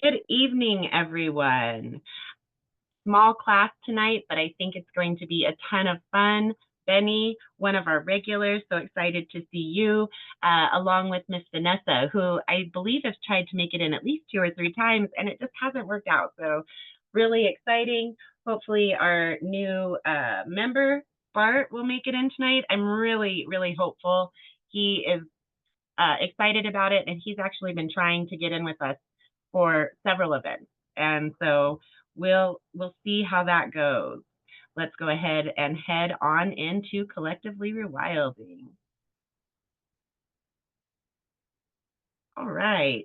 Good evening, everyone. Small class tonight, but I think it's going to be a ton of fun. Benny, one of our regulars, so excited to see you, along with Miss Vanessa, who I believe has tried to make it in at least 2 or 3 times, and it just hasn't worked out. So really exciting. Hopefully our new member, Bart, will make it in tonight. I'm really, really hopeful. He is excited about it, and he's actually been trying to get in with us for several events. And so we'll see how that goes. Let's go ahead and head on into Collectively Rewilding. All right.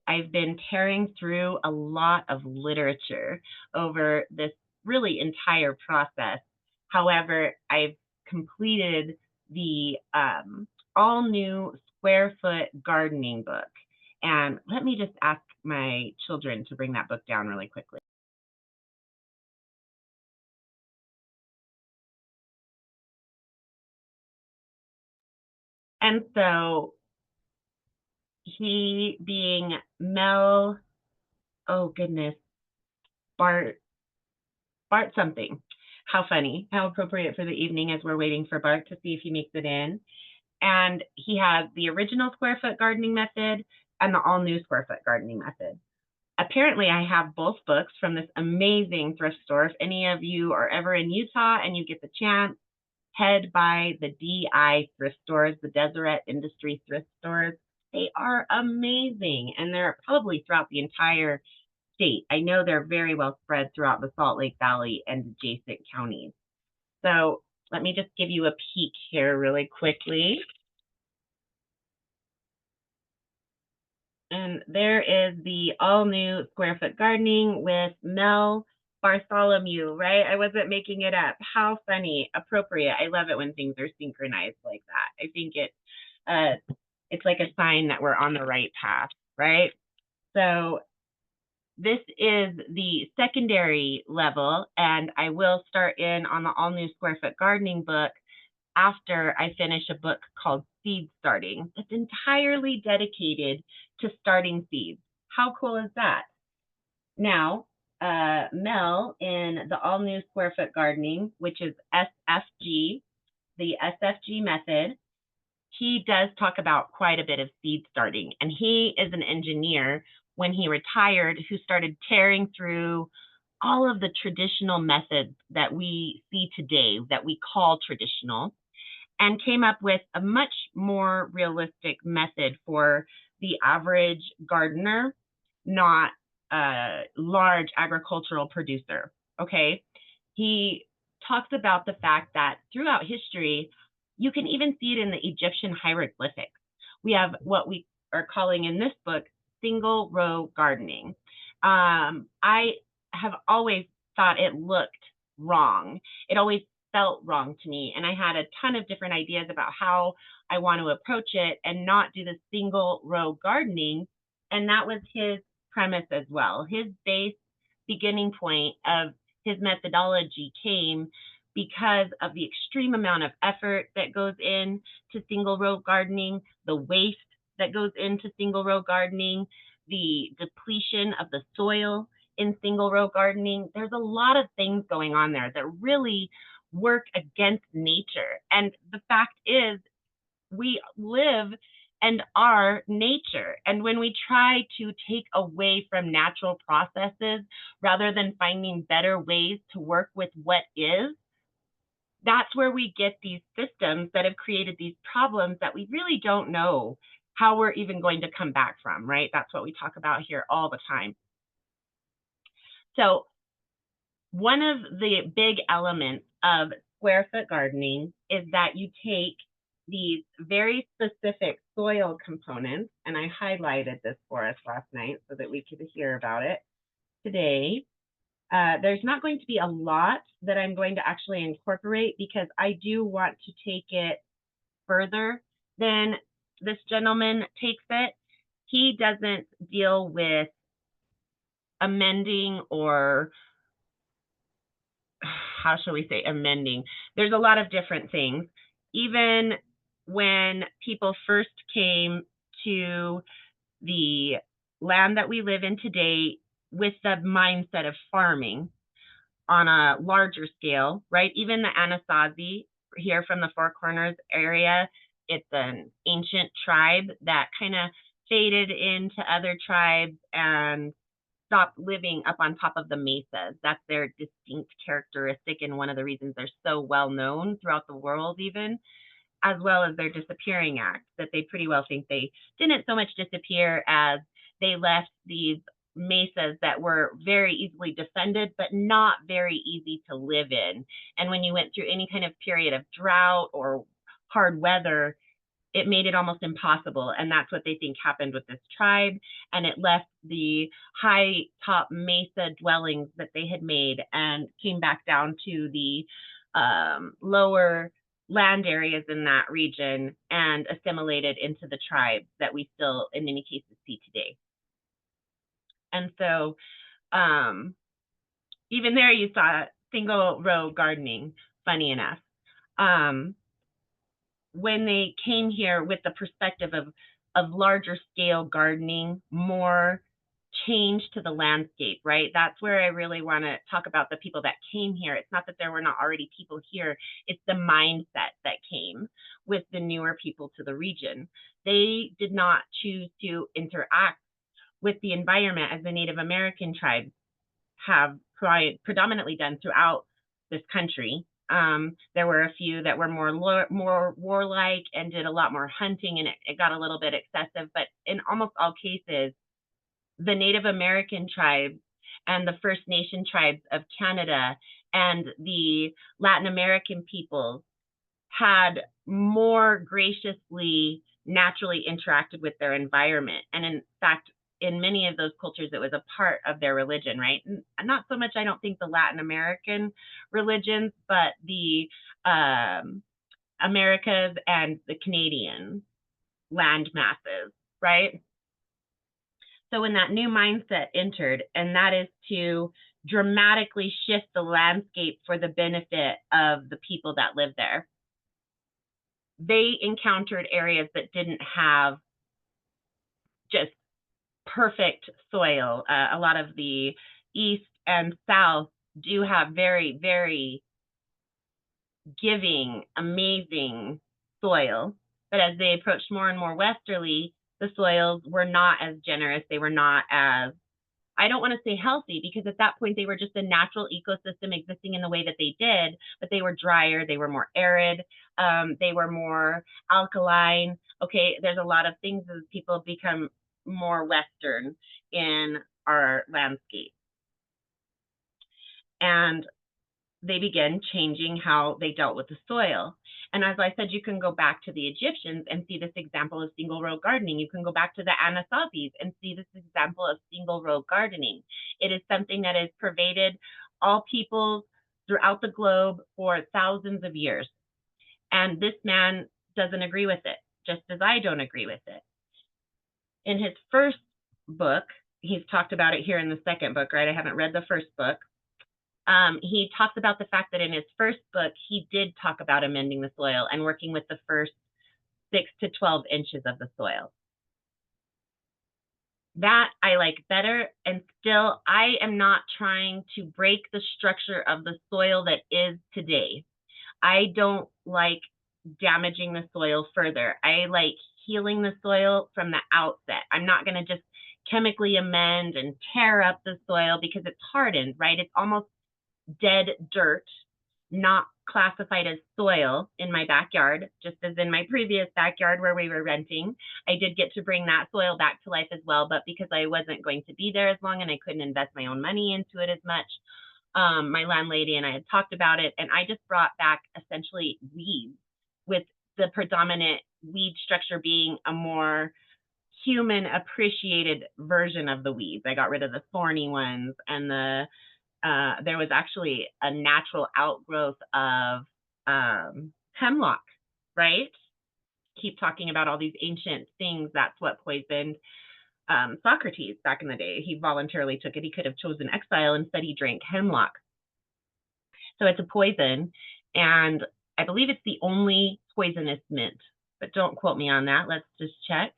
I've been tearing through a lot of literature over this really entire process. However, I've completed the all new square foot gardening book. And let me just ask my children to bring that book down really quickly. And so he being Mel, oh goodness, Bart something. How funny, how appropriate for the evening as we're waiting for Bart to see if he makes it in. And he has the original square foot gardening method and the all new square foot gardening method. Apparently, I have both books from this amazing thrift store. If any of you are ever in Utah and you get the chance, head by the DI thrift stores, the Deseret Industry thrift stores. They are amazing, and they're probably throughout the entire state. I know they're very well spread throughout the Salt Lake Valley and adjacent counties. So let me just give you a peek here really quickly. And there is the all new square foot gardening with Mel Bartholomew, right? I wasn't making it up. How funny, appropriate. I love it when things are synchronized like that. I think it's like a sign that we're on the right path, right? So this is the secondary level, and I will start in on the all new square foot gardening book after I finish a book called Seed Starting. It's entirely dedicated to starting seeds. How cool is that? Now, Mel in the all new square foot gardening, which is SFG, the SFG method, he does talk about quite a bit of seed starting. And he is an engineer when he retired who started tearing through all of the traditional methods that we see today that we call traditional, and came up with a much more realistic method for the average gardener, not a large agricultural producer. Okay. He talks about the fact that throughout history, you can even see it in the Egyptian hieroglyphics. We have what we are calling in this book single row gardening. I have always thought it looked wrong. It always felt wrong to me. And I had a ton of different ideas about how I want to approach it and not do the single row gardening. And that was his premise as well. His base beginning point of his methodology came because of the extreme amount of effort that goes into single row gardening, the waste that goes into single row gardening, the depletion of the soil in single row gardening. There's a lot of things going on there that really work against nature. And the fact is, we live and are nature. And when we try to take away from natural processes rather than finding better ways to work with what is, that's where we get these systems that have created these problems that we really don't know how we're even going to come back from, right? That's what we talk about here all the time. So one of the big elements of square foot gardening is that you take these very specific soil components, and I highlighted this for us last night so that we could hear about it today. There's not going to be a lot that I'm going to actually incorporate because I do want to take it further than this gentleman takes it. He doesn't deal with amending, or how shall we say, amending. There's a lot of different things. Even when people first came to the land that we live in today with the mindset of farming on a larger scale, right? Even the Anasazi here from the Four Corners area, it's an ancient tribe that kind of faded into other tribes and stopped living up on top of the mesas. That's their distinct characteristic, and one of the reasons they're so well known throughout the world, even, as well as their disappearing act, that they pretty well think they didn't so much disappear as they left these mesas that were very easily defended, but not very easy to live in. And when you went through any kind of period of drought or hard weather, it made it almost impossible. And that's what they think happened with this tribe. And it left the high top mesa dwellings that they had made and came back down to the lower land areas in that region and assimilated into the tribes that we still, in many cases, see today. And so even there, you saw single row gardening, funny enough. When they came here with the perspective of larger scale gardening, more change to the landscape, right? That's where I really want to talk about the people that came here. It's not that there were not already people here, it's the mindset that came with the newer people to the region. They did not choose to interact with the environment as the Native American tribes have predominantly done throughout this country. There were a few that were more warlike and did a lot more hunting, and it got a little bit excessive. But in almost all cases, the Native American tribes and the First Nation tribes of Canada and the Latin American peoples had more graciously, naturally interacted with their environment. And in fact, in many of those cultures, it was a part of their religion, right? And not so much, I don't think, the Latin American religions, but the Americas and the Canadian land masses, right? So when that new mindset entered, and that is to dramatically shift the landscape for the benefit of the people that live there, they encountered areas that didn't have just perfect soil. A lot of the east and south do have very, very giving, amazing soil. But as they approached more and more westerly, the soils were not as generous. They were not as, I don't want to say healthy, because at that point they were just a natural ecosystem existing in the way that they did, but they were drier, they were more arid, they were more alkaline. Okay, there's a lot of things as people become more Western in our landscape. And they began changing how they dealt with the soil. And as I said, you can go back to the Egyptians and see this example of single row gardening. You can go back to the Anasazis and see this example of single row gardening. It is something that has pervaded all peoples throughout the globe for thousands of years. And this man doesn't agree with it, just as I don't agree with it. In his first book, he's talked about it here in the second book, right? I haven't read the first book. He talks about the fact that in his first book, he did talk about amending the soil and working with the first 6 to 12 inches of the soil. That I like better, and still, I am not trying to break the structure of the soil that is today. I don't like damaging the soil further. I like healing the soil from the outset. I'm not going to just chemically amend and tear up the soil because it's hardened, right? It's almost dead dirt, not classified as soil in my backyard, just as in my previous backyard where we were renting. I did get to bring that soil back to life as well, but because I wasn't going to be there as long and I couldn't invest my own money into it as much, my landlady and I had talked about it, and I just brought back essentially weeds, with the predominant weed structure being a more human appreciated version of the weeds. I got rid of the thorny ones, and there was actually a natural outgrowth of hemlock, right? Keep talking about all these ancient things. That's what poisoned Socrates back in the day. He voluntarily took it. He could have chosen exile. Instead, he drank hemlock. So it's a poison, and I believe it's the only poisonous mint, but don't quote me on that. Let's just check.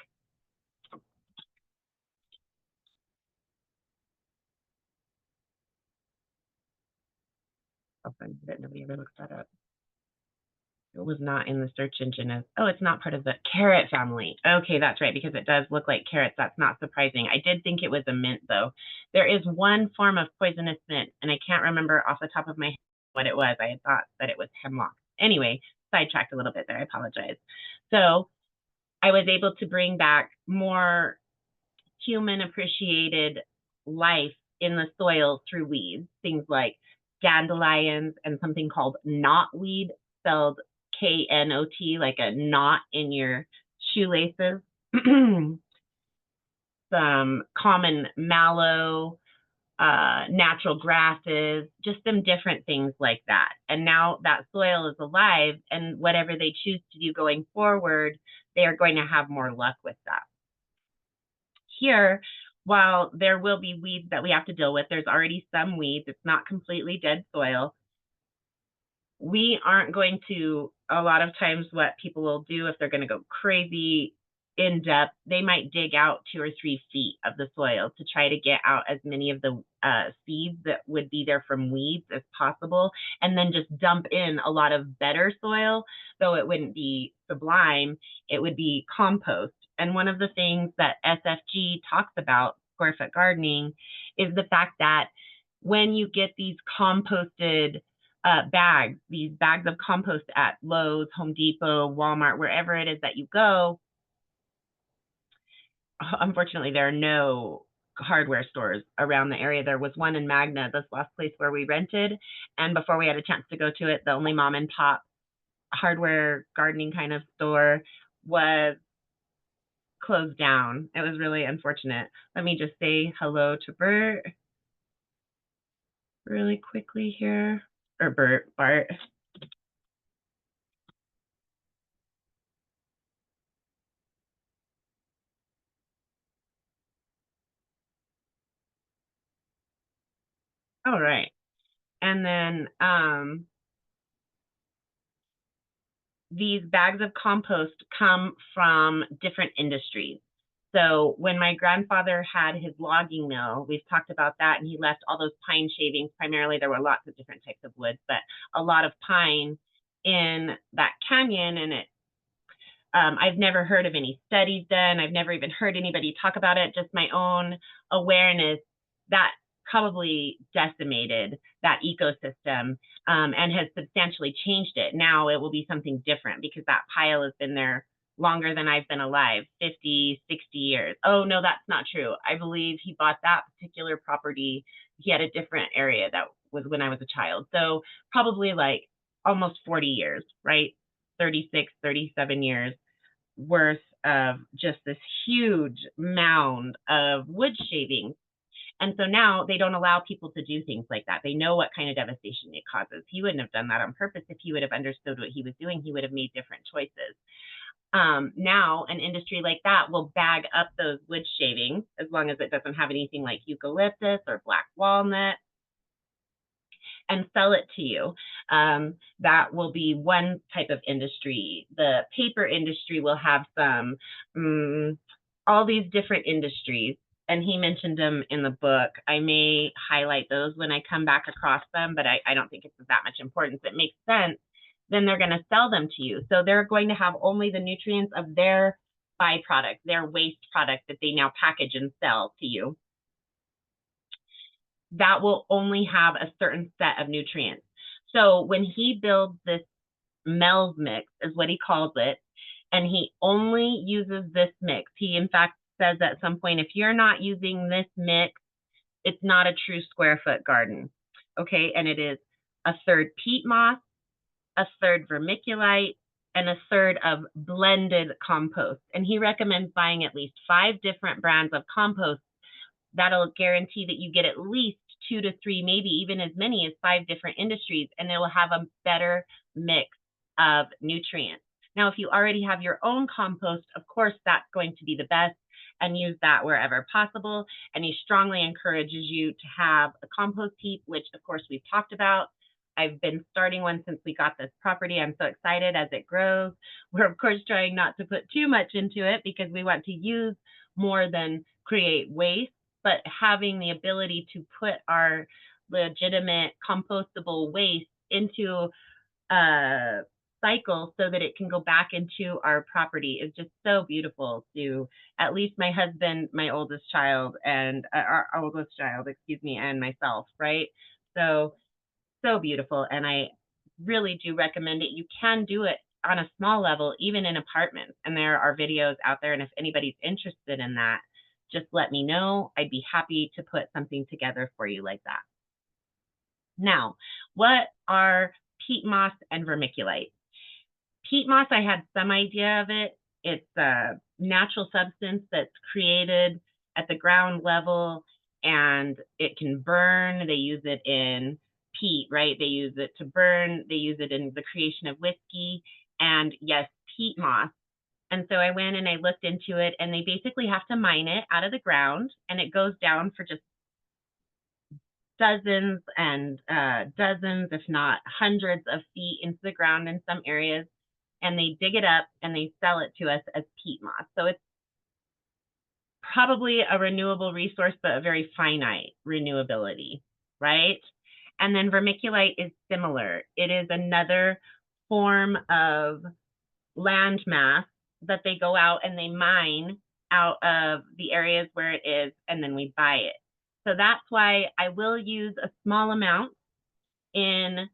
often that nobody ever looks that up. It was not in the search engine as, oh, it's not part of the carrot family. Okay, that's right, because it does look like carrots. That's not surprising. I did think it was a mint, though. There is one form of poisonous mint, and I can't remember off the top of my head what it was. I had thought that it was hemlock. Anyway, sidetracked a little bit there. I apologize. So I was able to bring back more human appreciated life in the soil through weeds, things like dandelions and something called knotweed, spelled KNOT, like a knot in your shoelaces. Some common mallow, natural grasses, just some different things like that. And now that soil is alive, and whatever they choose to do going forward, they are going to have more luck with that. Here, while there will be weeds that we have to deal with, there's already some weeds. It's not completely dead soil. We aren't going to, a lot of times what people will do if they're going to go crazy in depth, they might dig out 2 or 3 feet of the soil to try to get out as many of the seeds that would be there from weeds as possible, and then just dump in a lot of better soil. Though it wouldn't be sublime, it would be compost. And one of the things that SFG talks about, square foot gardening, is the fact that when you get these composted bags, these bags of compost at Lowe's, Home Depot, Walmart, wherever it is that you go, unfortunately, there are no hardware stores around the area. There was one in Magna, this last place where we rented, and before we had a chance to go to it, the only mom and pop hardware gardening kind of store was closed down. It was really unfortunate. Let me just say hello to Bert really quickly here, or Bart. All right. And then these bags of compost come from different industries. So when my grandfather had his logging mill, we've talked about that, and he left all those pine shavings. Primarily, there were lots of different types of woods, but a lot of pine in that canyon. And I've never heard of any studies done. I've never even heard anybody talk about it, just my own awareness that probably decimated that ecosystem, and has substantially changed it. Now it will be something different because that pile has been there longer than I've been alive, 50, 60 years. Oh, no, that's not true. I believe he bought that particular property. He had a different area that was when I was a child. So probably like almost 40 years, right? 36, 37 years worth of just this huge mound of wood shavings. And so now they don't allow people to do things like that. They know what kind of devastation it causes. He wouldn't have done that on purpose. If he would have understood what he was doing, he would have made different choices. Now an industry like that will bag up those wood shavings, as long as it doesn't have anything like eucalyptus or black walnut, and sell it to you. That will be one type of industry. The paper industry will have some, all these different industries, and he mentioned them in the book. I may highlight those when I come back across them, but I don't think it's of that much importance. It makes sense. Then they're going to sell them to you. So they're going to have only the nutrients of their byproduct, their waste product that they now package and sell to you. That will only have a certain set of nutrients. So when he builds this Mel's mix, is what he calls it, and he only uses this mix. He, in fact, says at some point, if you're not using this mix, it's not a true square foot garden. Okay, and it is a third peat moss, a third vermiculite, and a third of blended compost. And he recommends buying at least 5 different brands of compost. That'll guarantee that you get at least 2 to 3, maybe even as many as 5 different industries, and it will have a better mix of nutrients. Now, if you already have your own compost, of course, that's going to be the best, and use that wherever possible. And he strongly encourages you to have a compost heap, which of course we've talked about. I've been starting one since we got this property. I'm so excited as it grows. We're of course trying not to put too much into it because we want to use more than create waste, but having the ability to put our legitimate compostable waste into a cycle so that it can go back into our property is just so beautiful to at least my husband, my oldest child, and our oldest child, excuse me, and myself, right? So, so beautiful. And I really do recommend it. You can do it on a small level, even in apartments. And there are videos out there. And if anybody's interested in that, just let me know. I'd be happy to put something together for you like that. Now, what are peat moss and vermiculite? Peat moss, I had some idea of it. It's a natural substance that's created at the ground level and it can burn. They use it in peat, right? They use it to burn. They use it in the creation of whiskey. And yes, peat moss. And so I went and I looked into it, and they basically have to mine it out of the ground, and it goes down for just dozens and dozens, if not hundreds of feet into the ground in some areas. And they dig it up and they sell it to us as peat moss. So it's probably a renewable resource, but a very finite renewability, right? And then vermiculite is similar. It is another form of land mass that they go out and they mine out of the areas where it is, and then we buy it. So that's why I will use a small amount in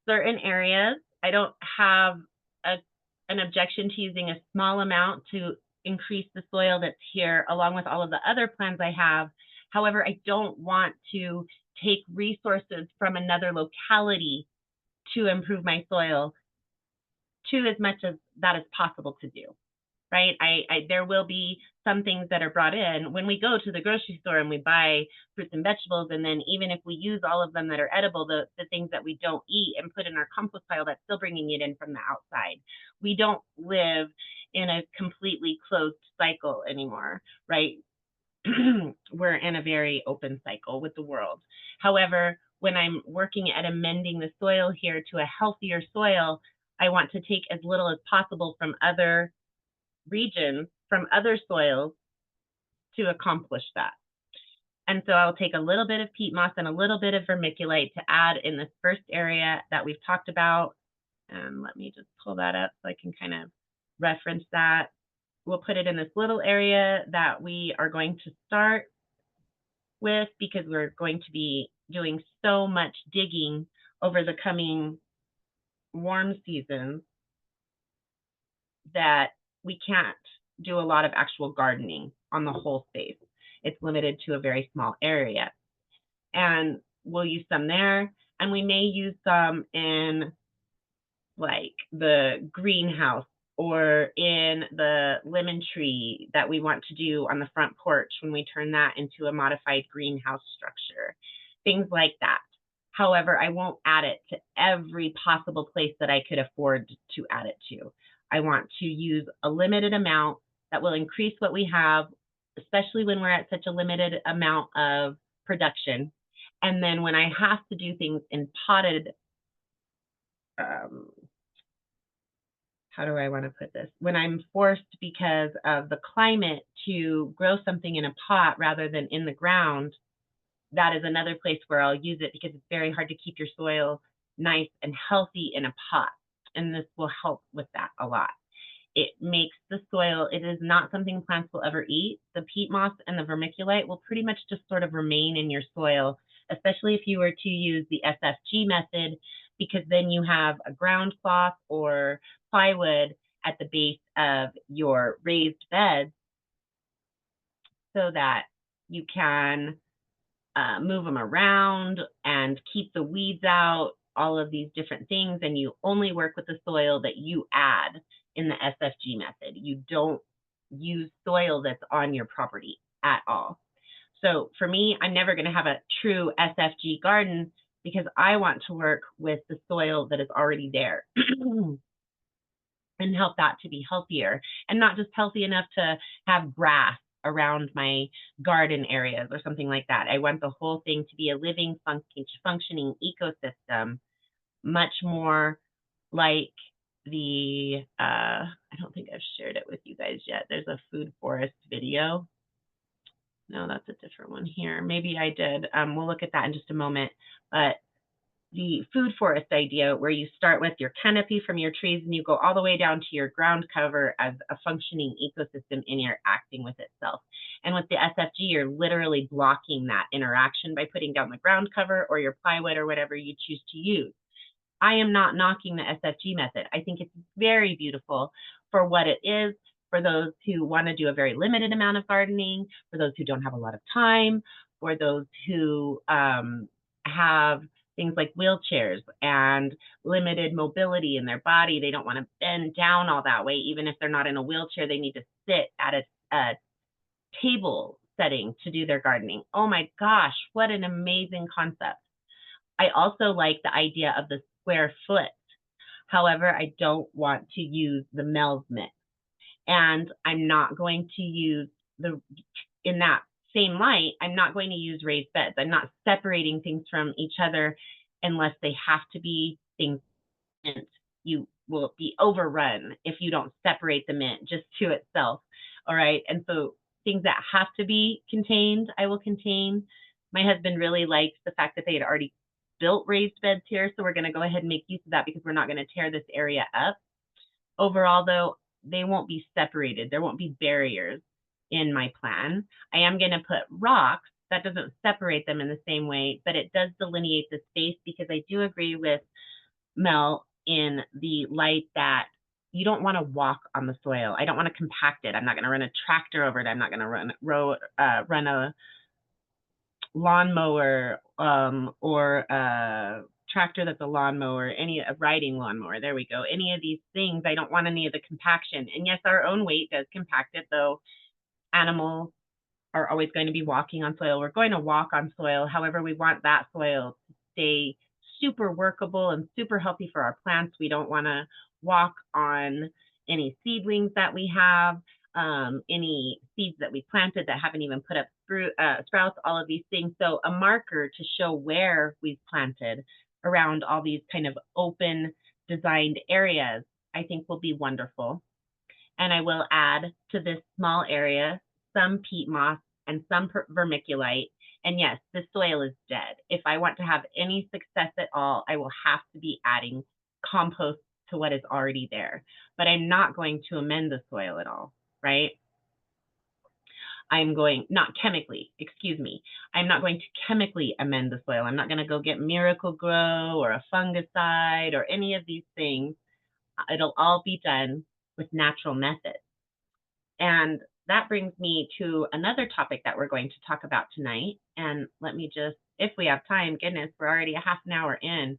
certain areas. I don't have an objection to using a small amount to increase the soil that's here, along with all of the other plans I have. However, I don't want to take resources from another locality to improve my soil to as much as that is possible to do, right? There will be some things that are brought in when we go to the grocery store and we buy fruits and vegetables, and then even if we use all of them that are edible, the things that we don't eat and put in our compost pile, that's still bringing it in from the outside. We don't live in a completely closed cycle anymore, right? We're in a very open cycle with the world. However, when I'm working at amending the soil here to a healthier soil, I want to take as little as possible from other regions, from other soils, to accomplish that. And so I'll take a little bit of peat moss and a little bit of vermiculite to add in this first area that we've talked about. And let me just pull that up so I can kind of reference that. We'll put it in this little area that we are going to start with, because we're going to be doing so much digging over the coming warm seasons that we can't do a lot of actual gardening on the whole space. It's limited to a very small area. And we'll use some there, and we may use some in like the greenhouse or in the lemon tree that we want to do on the front porch when we turn that into a modified greenhouse structure, things like that. However, I won't add it to every possible place that I could afford to add it to. I want to use a limited amount that will increase what we have, especially when we're at such a limited amount of production. And then when I have to do things in potted, how do I want to put this? When I'm forced because of the climate to grow something in a pot rather than in the ground, that is another place where I'll use it, because it's very hard to keep your soil nice and healthy in a pot. And this will help with that a lot. It makes the soil, it is not something plants will ever eat. The peat moss and the vermiculite will pretty much just sort of remain in your soil, especially if you were to use the SFG method, because then you have a ground cloth or plywood at the base of your raised beds so that you can move them around and keep the weeds out, all of these different things. And you only work with the soil that you add in the SFG method. You don't use soil that's on your property at all. So for me, I'm never going to have a true SFG garden, because I want to work with the soil that is already there and help that to be healthier, and not just healthy enough to have grass around my garden areas or something like that. I want the whole thing to be a living, functioning ecosystem, much more like the, I don't think I've shared it with you guys yet. There's a food forest video. No, that's a different one here. Maybe I did. We'll look at that in just a moment. But the food forest idea, where you start with your canopy from your trees and you go all the way down to your ground cover as a functioning ecosystem interacting with itself. And with the SFG, you're literally blocking that interaction by putting down the ground cover or your plywood or whatever you choose to use. I am not knocking the SFG method. I think it's very beautiful for what it is, for those who want to do a very limited amount of gardening, for those who don't have a lot of time, for those who have things like wheelchairs and limited mobility in their body. They don't want to bend down all that way. Even if they're not in a wheelchair, they need to sit at a table setting to do their gardening. Oh my gosh, what an amazing concept. I also like the idea of the square foot. However, I don't want to use the Mel's mix. And I'm not going to use in that same light, I'm not going to use raised beds. I'm not separating things from each other unless they have to be things. You will be overrun if you don't separate the mint just to itself. All right. And so things that have to be contained, I will contain. My husband really likes the fact that they had already built raised beds here. So we're going to go ahead and make use of that because we're not going to tear this area up. Overall, though, they won't be separated. There won't be barriers in my plan. I am going to put rocks. That doesn't separate them in the same way, but it does delineate the space, because I do agree with Mel in the light that you don't want to walk on the soil. I don't want to compact it. I'm not going to run a tractor over it. I'm not going to run a lawnmower or a tractor that's a lawnmower, a riding lawnmower. There we go. Any of these things, I don't want any of the compaction. And yes, our own weight does compact it, though animals are always going to be walking on soil. We're going to walk on soil. However, we want that soil to stay super workable and super healthy for our plants. We don't want to walk on any seedlings that we have, any seeds that we planted that haven't even put up sprouts, all of these things. So a marker to show where we've planted around all these kind of open designed areas, I think will be wonderful. And I will add to this small area some peat moss and some vermiculite. And yes, the soil is dead. If I want to have any success at all, I will have to be adding compost to what is already there. But I'm not going to amend the soil at all, right? I'm going, not chemically, excuse me. I'm not going to chemically amend the soil. I'm not going to go get Miracle Grow or a fungicide or any of these things. It'll all be done with natural methods. And that brings me to another topic that we're going to talk about tonight. And let me just, if we have time, goodness, we're already a half an hour in.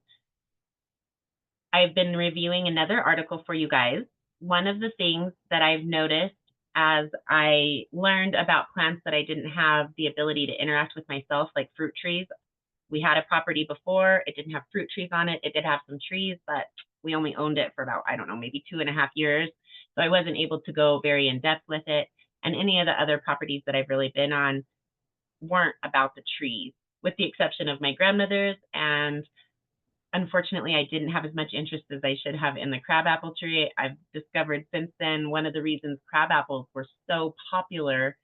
I've been reviewing another article for you guys. One of the things that I've noticed as I learned about plants that I didn't have the ability to interact with myself, like fruit trees. We had a property before, it didn't have fruit trees on it. It did have some trees, but we only owned it for about, I don't know, maybe 2.5 years. So I wasn't able to go very in depth with it. And any of the other properties that I've really been on weren't about the trees, with the exception of my grandmother's. And unfortunately, I didn't have as much interest as I should have in the crabapple tree. I've discovered since then, one of the reasons crabapples were so popular,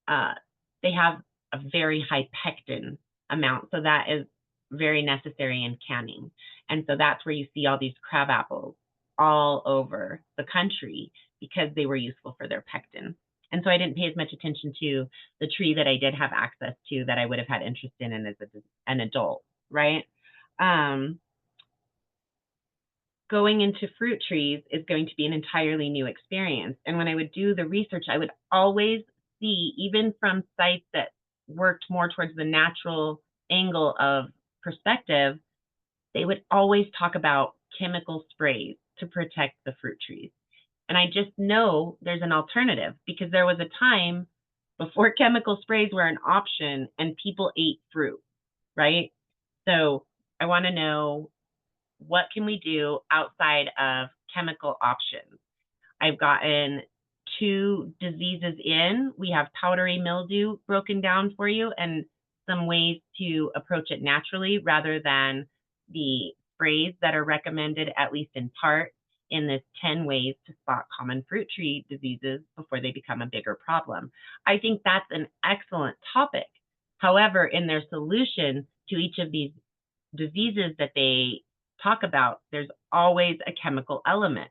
they have a very high pectin amount. So that is very necessary in canning. And so that's where you see all these crabapples all over the country, because they were useful for their pectin. And so I didn't pay as much attention to the tree that I did have access to that I would have had interest in as an adult, right? Going into fruit trees is going to be an entirely new experience. And when I would do the research, I would always see, even from sites that worked more towards the natural angle of perspective, they would always talk about chemical sprays to protect the fruit trees. And I just know there's an alternative, because there was a time before chemical sprays were an option and people ate fruit, right? So I want to know, what can we do outside of chemical options? I've gotten 2 diseases in. We have powdery mildew broken down for you, and some ways to approach it naturally rather than the sprays that are recommended, at least in part, in this 10 ways to spot common fruit tree diseases before they become a bigger problem. I think that's an excellent topic. However, in their solution to each of these diseases that they talk about, there's always a chemical element.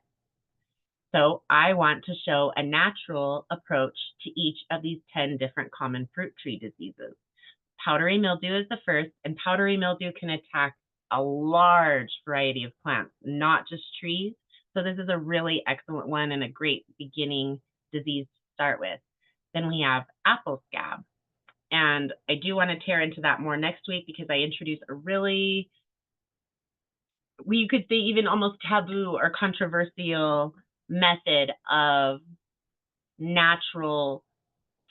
So I want to show a natural approach to each of these 10 different common fruit tree diseases. Powdery mildew is the first, and powdery mildew can attack a large variety of plants, not just trees. So this is a really excellent one and a great beginning disease to start with. Then we have apple scab. And I do want to tear into that more next week because I introduce a really, you could say even almost taboo or controversial method of natural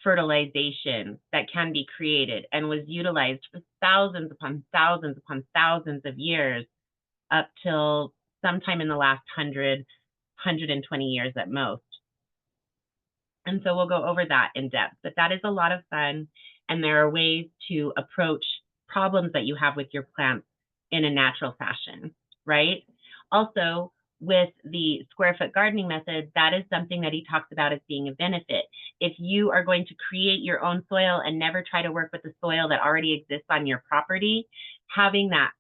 fertilization that can be created and was utilized for thousands upon thousands upon thousands of years up till sometime in the last 120 years at most. And so we'll go over that in depth, but that is a lot of fun. And there are ways to approach problems that you have with your plants in a natural fashion, right? Also, with the square foot gardening method, that is something that he talks about as being a benefit. If you are going to create your own soil and never try to work with the soil that already exists on your property, having that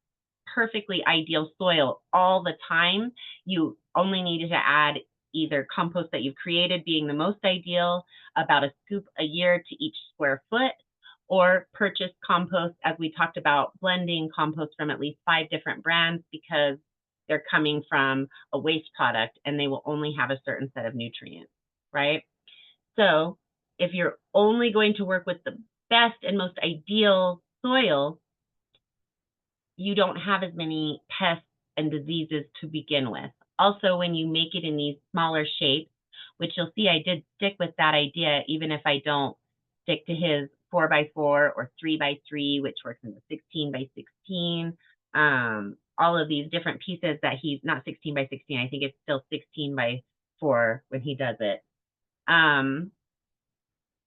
perfectly ideal soil all the time, you only needed to add either compost that you've created being the most ideal, about a scoop a year to each square foot, or purchase compost, as we talked about, blending compost from at least 5 different brands because they're coming from a waste product and they will only have a certain set of nutrients, right? So if you're only going to work with the best and most ideal soil, you don't have as many pests and diseases to begin with. Also, when you make it in these smaller shapes, which you'll see I did stick with that idea, even if I don't stick to his 4x4 or 3x3, which works in the 16x16. All of these different pieces that he's not 16x16, I think it's still 16x4 when he does it.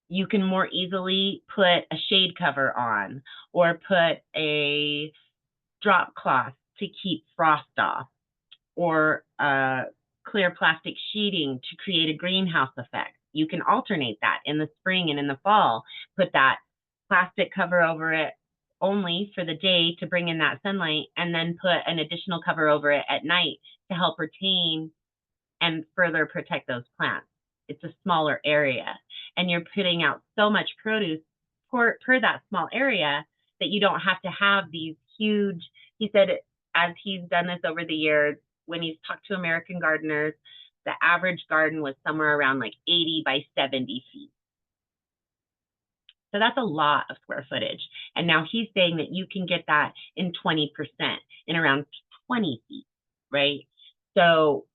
You can more easily put a shade cover on or put a drop cloth to keep frost off, or clear plastic sheeting to create a greenhouse effect. You can alternate that in the spring and in the fall, put that plastic cover over it only for the day to bring in that sunlight, and then put an additional cover over it at night to help retain and further protect those plants. It's a smaller area, and you're putting out so much produce per that small area that you don't have to have these huge, he said, as he's done this over the years, when he's talked to American gardeners, the average garden was somewhere around like 80 by 70 feet. So that's a lot of square footage. And now he's saying that you can get that in 20%, in around 20 feet, right? So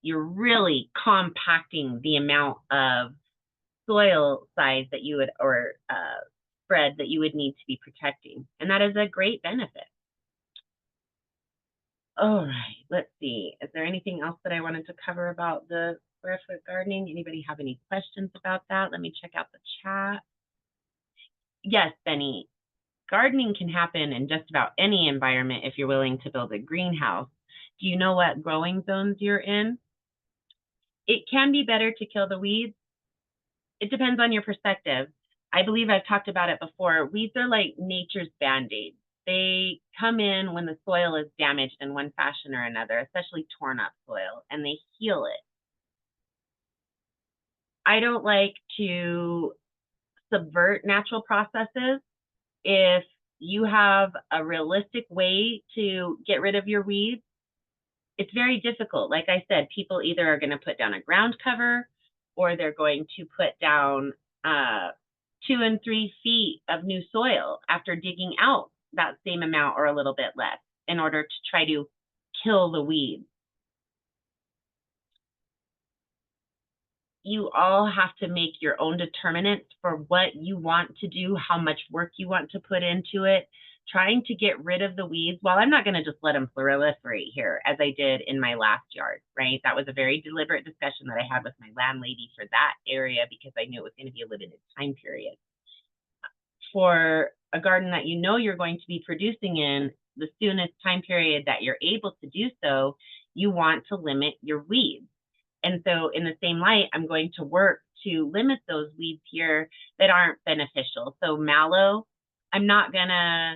you're really compacting the amount of soil size that you would, or spread that you would need to be protecting. And that is a great benefit. All right, let's see. Is there anything else that I wanted to cover about the square foot gardening? Anybody have any questions about that? Let me check out the chat. Yes, Benny, gardening can happen in just about any environment if you're willing to build a greenhouse. Do you know what growing zones you're in? It can be better to kill the weeds. It depends on your perspective. I believe I've talked about it before. Weeds are like nature's Band-Aids. They come in when the soil is damaged in one fashion or another, especially torn up soil, and they heal it. I don't like to subvert natural processes. If you have a realistic way to get rid of your weeds, it's very difficult. Like I said, people either are going to put down a ground cover or they're going to put down 2 and 3 feet of new soil after digging out that same amount or a little bit less in order to try to kill the weeds. You all have to make your own determinants for what you want to do, how much work you want to put into it. Trying to get rid of the weeds, well, I'm not going to just let them proliferate here as I did in my last yard, right? That was a very deliberate discussion that I had with my landlady for that area because I knew it was going to be a limited time period. For a garden that you know you're going to be producing in the soonest time period that you're able to do so, you want to limit your weeds. And so in the same light, I'm going to work to limit those weeds here that aren't beneficial. So mallow, I'm not going to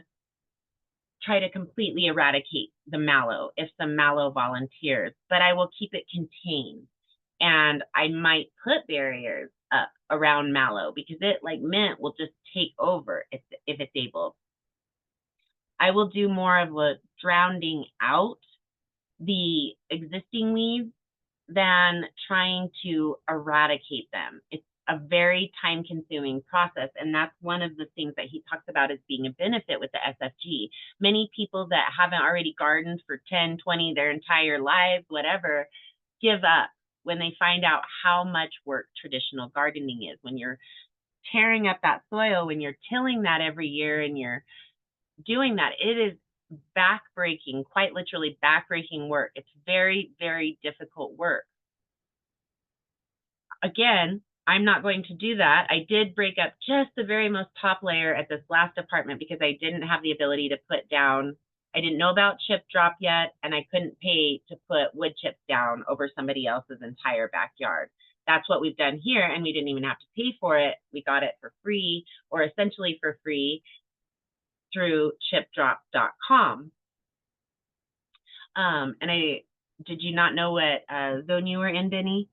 try to completely eradicate the mallow if some mallow volunteers, but I will keep it contained. And I might put barriers up around mallow because it, like mint, will just take over if it's able. I will do more of a drowning out the existing weeds than trying to eradicate them. It's a very time consuming process. And that's one of the things that he talks about as being a benefit with the SFG. Many people that haven't already gardened for 10, 20, their entire lives, whatever, give up when they find out how much work traditional gardening is. When you're tearing up that soil, when you're tilling that every year and you're doing that, it is backbreaking, quite literally backbreaking work. It's very, very difficult work. Again, I'm not going to do that. I did break up just the very most top layer at this last apartment because I didn't have the ability to put down, I didn't know about chip drop yet, and I couldn't pay to put wood chips down over somebody else's entire backyard. That's what we've done here, and we didn't even have to pay for it. We got it for free, or essentially for free, through chipdrop.com. And did you not know what zone you were in, Benny?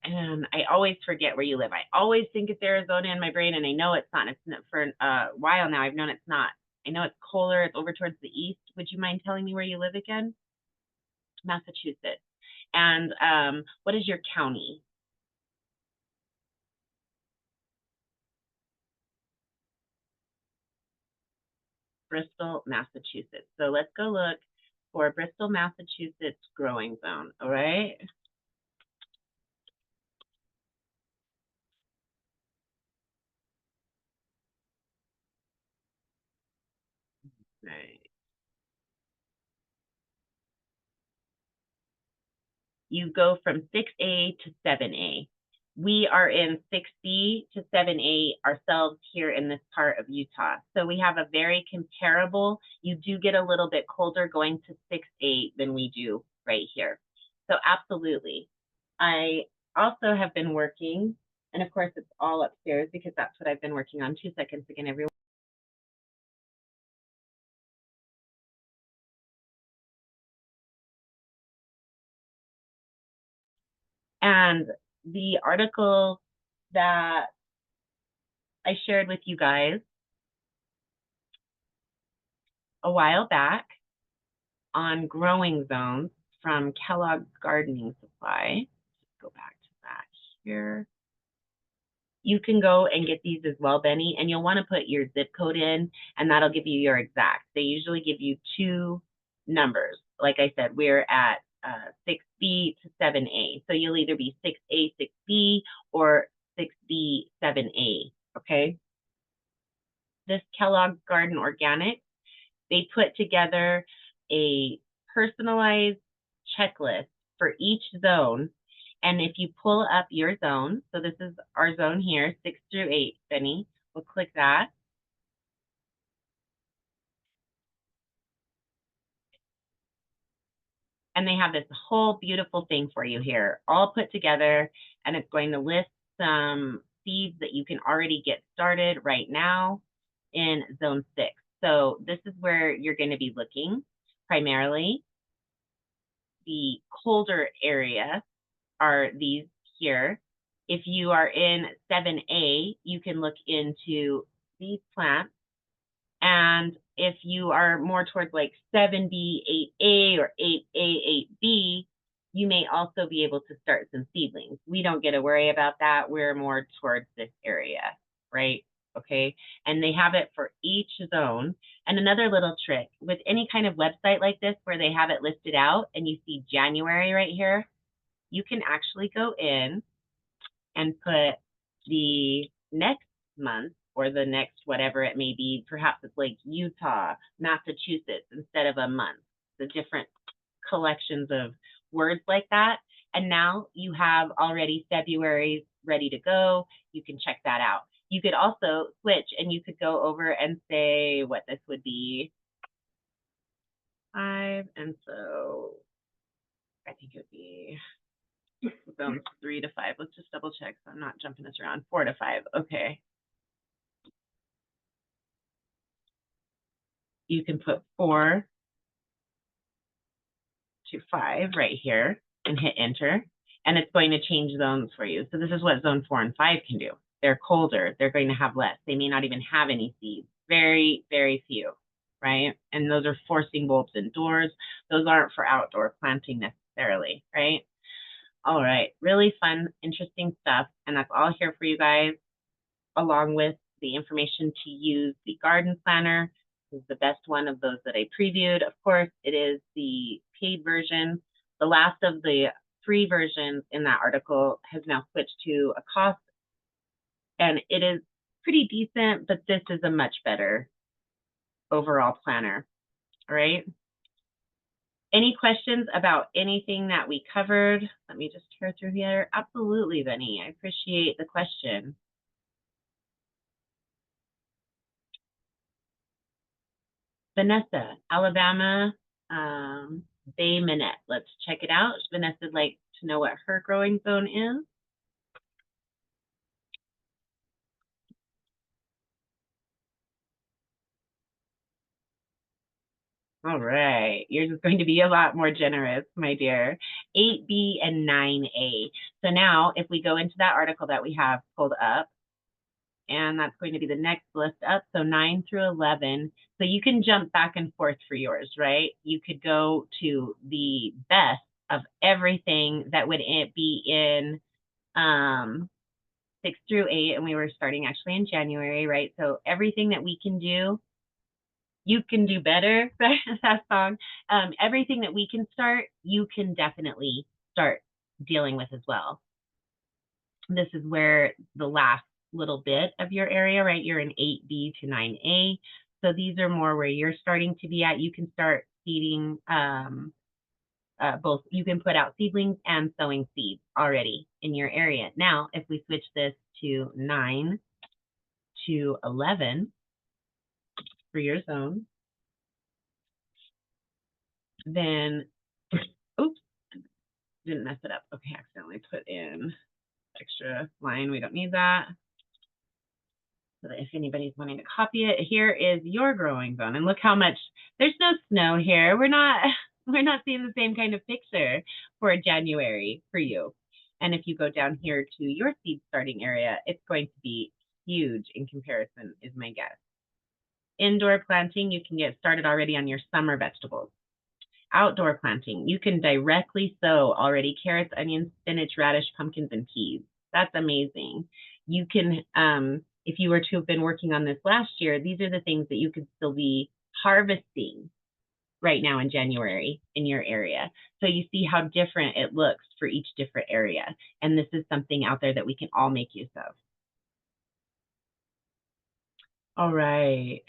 And I always forget where you live. I always think it's Arizona in my brain, and I know it's not. It's not for a while now. I've known it's not. I know it's colder. It's over towards the east. Would you mind telling me where you live again? Massachusetts. And what is your county? Bristol, Massachusetts. So let's go look for Bristol, Massachusetts growing zone. All right. Right. You go from 6A to 7A. We are in 6B to 7A ourselves here in this part of Utah. So we have a very comparable, you do get a little bit colder going to 6A than we do right here. So absolutely. I also have been working, and of course it's all upstairs because that's what I've been working on. 2 seconds again, everyone. And the article that I shared with you guys a while back on growing zones from Kellogg's Gardening Supply. Let's go back to that here. You can go and get these as well, Benny, and you'll want to put your zip code in, and that'll give you your exact. They usually give you 2 numbers. Like I said, we're at 6B to 7A. So you'll either be 6A, 6B, or 6B, 7A, okay? This Kellogg's Garden Organic, they put together a personalized checklist for each zone. And if you pull up your zone, so this is our zone here, 6 through 8, Benny, we'll click that. And they have this whole beautiful thing for you here, all put together, and it's going to list some seeds that you can already get started right now in zone 6. So this is where you're going to be looking primarily. The colder area are these here. If you are in 7A, you can look into these plants. And if you are more towards like 7B, 8A, or 8A, 8B, you may also be able to start some seedlings. We don't get to worry about that. We're more towards this area, right? Okay. And they have it for each zone. And another little trick with any kind of website like this where they have it listed out and you see January right here, you can actually go in and put the next month or the next whatever it may be. Perhaps it's like Utah, Massachusetts instead of a month. The different collections of words like that. And now you have already February ready to go. You can check that out. You could also switch and you could go over and say what this would be. 5, and so I think it would be zones 3 to 5. Let's just double check so I'm not jumping this around. 4 to 5. Okay. you can put 4 to 5 right here and hit enter, and it's going to change zones for you. So this is what zone 4 and 5 can do. They're colder. They're going to have less. They may not even have any seeds. Very, very few, right? And those are forcing bulbs indoors. Those aren't for outdoor planting necessarily, right? All right, really fun, interesting stuff. And that's all here for you guys, along with the information to use the garden planner. This is the best one of those that I previewed. Of course, it is the paid version. The last of the free versions in that article has now switched to a cost, and it is pretty decent, but this is a much better overall planner. All right. Any questions about anything that we covered? Let me just tear through here. Absolutely, Benny. I appreciate the question. Vanessa, Alabama, Bay Minette. Let's check it out. Vanessa'd like to know what her growing zone is. All right, yours is going to be a lot more generous, my dear. 8B and 9A. So now if we go into that article that we have pulled up, and that's going to be the next list up, so 9 through 11. So you can jump back and forth for yours, right? You could go to the best of everything that would be in 6 through 8, and we were starting actually in January, right? So everything that we can do, you can do better, that song. Everything that we can start, you can definitely start dealing with as well. This is where the last little bit of your area, right? You're in 8B to 9A. So these are more where you're starting to be at. You can start seeding both. You can put out seedlings and sowing seeds already in your area. Now, if we switch this to 9 to 11 for your zone, then, oops, didn't mess it up. Okay, accidentally put in extra line. We don't need that. So that if anybody's wanting to copy it, here is your growing zone. And look how much, there's no snow here. We're not seeing the same kind of picture for January for you. And if you go down here to your seed starting area, it's going to be huge in comparison, is my guess. Indoor planting, you can get started already on your summer vegetables. Outdoor planting, you can directly sow already carrots, onions, spinach, radish, pumpkins, and peas. That's amazing. You can, if you were to have been working on this last year, these are the things that you could still be harvesting right now in January in your area. So you see how different it looks for each different area. And this is something out there that we can all make use of. All right.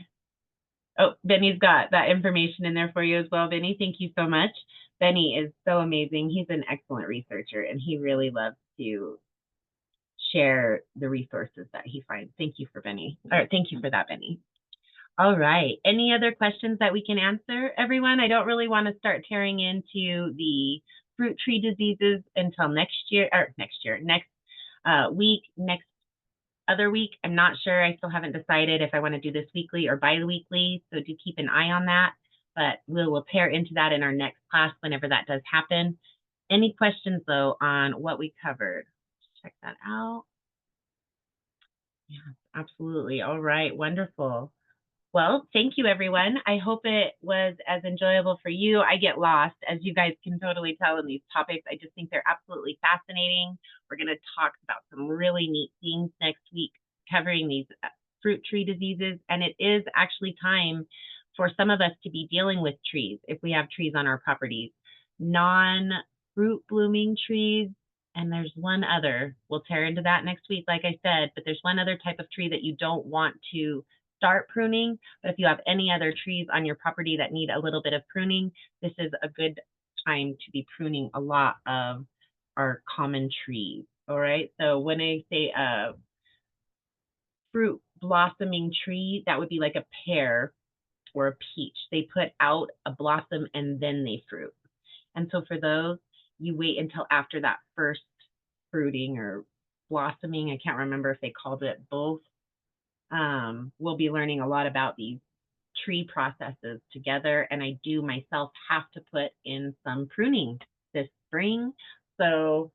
Oh, Benny's got that information in there for you as well. Benny, thank you so much. Benny is so amazing. He's an excellent researcher, and he really loves to share the resources that he finds. Thank you for Benny. Or thank you for that, Benny. All right. Any other questions that we can answer, everyone? I don't really want to start tearing into the fruit tree diseases until next week, next other week. I'm not sure. I still haven't decided if I want to do this weekly or bi-weekly, so do keep an eye on that. But we'll pair into that in our next class whenever that does happen. Any questions, though, on what we covered? Check that out. Yeah, absolutely. All right, wonderful. Well, thank you, everyone. I hope it was as enjoyable for you. I get lost, as you guys can totally tell in these topics. I just think they're absolutely fascinating. We're going to talk about some really neat things next week, covering these fruit tree diseases. And it is actually time for some of us to be dealing with trees if we have trees on our properties. Non-fruit blooming trees, and there's one other. We'll tear into that next week, like I said, but there's one other type of tree that you don't want to start pruning. But if you have any other trees on your property that need a little bit of pruning, this is a good time to be pruning a lot of our common trees. All right. So when I say a fruit blossoming tree, that would be like a pear or a peach. They put out a blossom and then they fruit. And so for those, you wait until after that first fruiting or blossoming. I can't remember if they called it both. We'll be learning a lot about these tree processes together, and I do myself have to put in some pruning this spring. So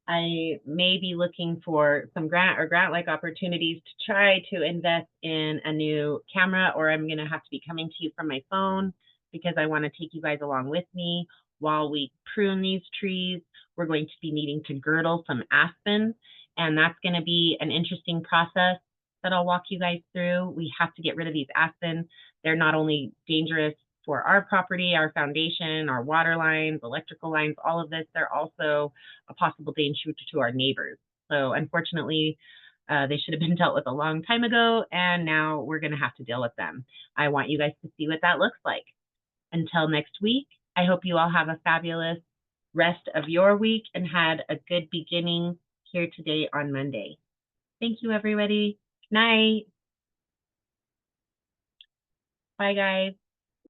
I may be looking for some grant or grant-like opportunities to try to invest in a new camera, or I'm going to have to be coming to you from my phone because I want to take you guys along with me while we prune these trees. We're going to be needing to girdle some aspen, and that's going to be an interesting process that I'll walk you guys through. We have to get rid of these aspen. They're not only dangerous for our property, our foundation, our water lines, electrical lines, all of this, they're also a possible danger to our neighbors. So unfortunately, they should have been dealt with a long time ago, and now we're going to have to deal with them. I want you guys to see what that looks like. Until next week, I hope you all have a fabulous rest of your week and had a good beginning here today on Monday. Thank you, everybody. Night. Bye, guys.